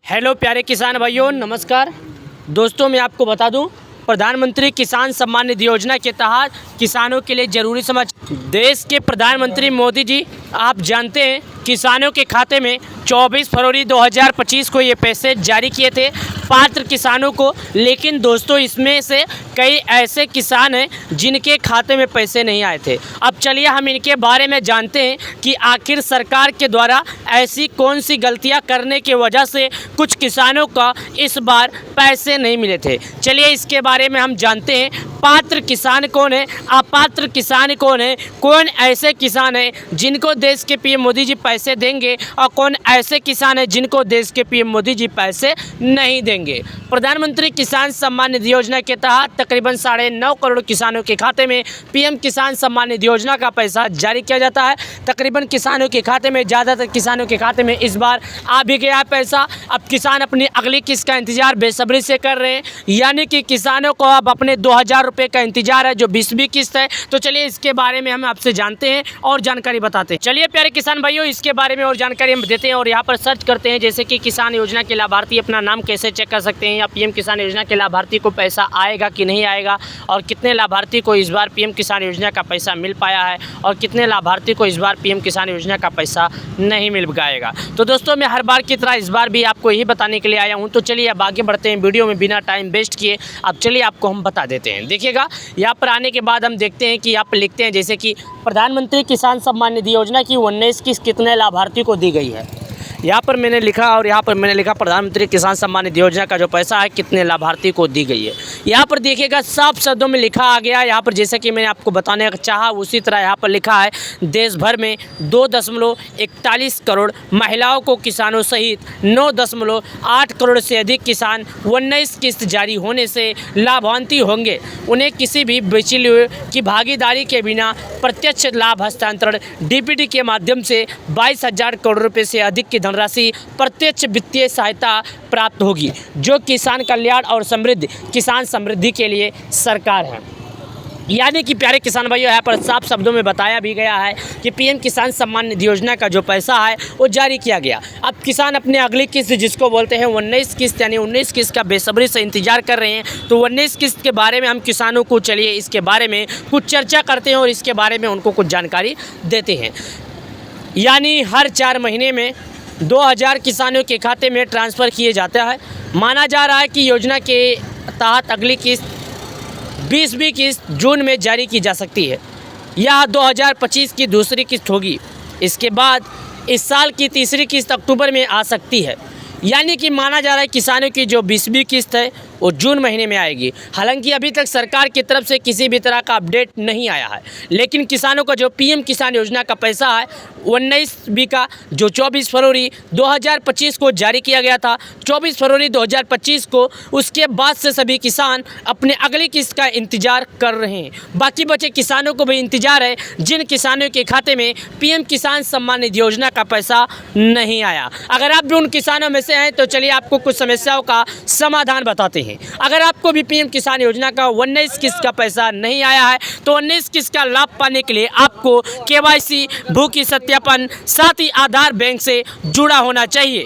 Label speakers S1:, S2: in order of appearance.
S1: Hello प्यारे किसान भाइयों, नमस्कार दोस्तों। मैं आपको बता दूं, प्रधानमंत्री किसान सम्मान निधि योजना के तहत किसानों के लिए ज़रूरी समाचार। देश के प्रधानमंत्री मोदी जी, आप जानते हैं, किसानों के खाते में 24 फरवरी 2025 को ये पैसे जारी किए थे पात्र किसानों को। लेकिन दोस्तों, इसमें से कई ऐसे किसान हैं जिनके खाते में पैसे नहीं आए थे। अब चलिए हम इनके बारे में जानते हैं कि आखिर सरकार के द्वारा ऐसी कौन सी गलतियां करने की वजह से कुछ किसानों का इस बार पैसे नहीं मिले थे। चलिए इसके बारे में हम जानते हैं। पात्र किसान कौन है, अपात्र किसान कौन है, कौन ऐसे किसान हैं जिनको देश के पीएम मोदी जी पैसे देंगे और कौन ऐसे किसान हैं जिनको देश के पीएम मोदी जी पैसे नहीं देंगे। प्रधानमंत्री किसान सम्मान निधि योजना के तहत तकरीबन 9.5 करोड़ किसानों के खाते में पीएम किसान सम्मान निधि योजना का पैसा जारी किया जाता है। तकरीबन किसानों के खाते में, ज़्यादातर किसानों के खाते में इस बार आ भी गया पैसा। अब किसान अपनी अगली किस्त का इंतजार बेसब्री से कर रहे हैं, यानी कि किसानों को अब अपने 2000 रुपये का इंतजार है, जो 20वीं किस्त है। तो चलिए इसके बारे में हम आपसे जानते हैं और जानकारी बताते हैं। चलिए प्यारे किसान भाइयों, इसके बारे में और जानकारी हम देते हैं और यहाँ पर सर्च करते हैं, जैसे कि किसान योजना के लाभार्थी अपना नाम कैसे चेक कर सकते हैं, या पीएम किसान योजना के लाभार्थी को पैसा आएगा कि नहीं आएगा, और कितने लाभार्थी को इस बार पीएम किसान योजना का पैसा मिल पाया है और कितने लाभार्थी को इस बार पीएम किसान योजना का पैसा नहीं मिल पाएगा। तो दोस्तों, मैं हर बार की तरह इस बार भी आपको यही बताने के लिए आया हूँ। तो चलिए अब आगे बढ़ते हैं वीडियो में बिना टाइम वेस्ट किए। अब चलिए आपको हम बता देते हैं। देखिएगा, यहाँ पर आने के बाद हम देखते हैं कि यहाँ पर लिखते हैं, जैसे कि प्रधानमंत्री किसान सम्मान निधि योजना की 19 किस्त कितने लाभार्थी को दी गई है। यहाँ पर मैंने लिखा और यहाँ पर मैंने लिखा प्रधानमंत्री किसान सम्मान निधि योजना का जो पैसा है कितने लाभार्थी को दी गई है। यहाँ पर देखिएगा, साफ शब्दों में लिखा आ गया। यहाँ पर जैसे कि मैंने आपको बताने का चाहा, उसी तरह यहाँ पर लिखा है, देश भर में 2.41 करोड़ महिलाओं को किसानों सहित 9.8 करोड़ से अधिक किसान 19 किस्त जारी होने से लाभान्वित होंगे। उन्हें किसी भी बिचौलिए की भागीदारी के बिना प्रत्यक्ष लाभ हस्तांतरण डीबीटी के माध्यम से 22,000 करोड़ रुपये से अधिक की धनराशि प्रत्यक्ष वित्तीय सहायता प्राप्त होगी, जो किसान कल्याण और किसान समृद्धि के लिए सरकार है। यानी कि प्यारे किसान भाइयों, यहाँ पर साफ शब्दों में बताया भी गया है कि पीएम किसान सम्मान निधि योजना का जो पैसा है वो जारी किया गया। अब किसान अपने अगली किस्त, जिसको बोलते हैं 19 किस्त, यानी 19 किस्त का बेसब्री से इंतजार कर रहे हैं। तो 19 किस्त के बारे में हम किसानों को, चलिए इसके बारे में कुछ चर्चा करते हैं और इसके बारे में उनको कुछ जानकारी देते हैं। यानी हर 4 महीने में 2000 किसानों के खाते में ट्रांसफ़र किए जाता है। माना जा रहा है कि योजना के तहत अगली किस्त 20वीं किस्त जून में जारी की जा सकती है। यह 2025 की दूसरी किस्त होगी। इसके बाद इस साल की तीसरी किस्त अक्टूबर में आ सकती है। यानी कि माना जा रहा है किसानों की जो 20वीं किस्त है वो जून महीने में आएगी। हालांकि अभी तक सरकार की तरफ से किसी भी तरह का अपडेट नहीं आया है, लेकिन किसानों का जो पीएम किसान योजना का पैसा है 19 का, जो 24 फरवरी 2025 को जारी किया गया था, 24 फरवरी 2025 को, उसके बाद से सभी किसान अपने अगली किस्त का इंतजार कर रहे हैं। बाकी बचे किसानों को भी इंतजार है, जिन किसानों के खाते में पीएम किसान सम्मान निधि योजना का पैसा नहीं आया। अगर आप भी उन किसानों में से हैं तो चलिए आपको कुछ समस्याओं का समाधान बताते हैं। अगर आपको भी पीएम किसान योजना का 19 किस्त का पैसा नहीं आया है तो 19 किस्त का लाभ पाने के लिए आपको केवाईसी, भू की सत्यापन, साथ ही आधार बैंक से जुड़ा होना चाहिए।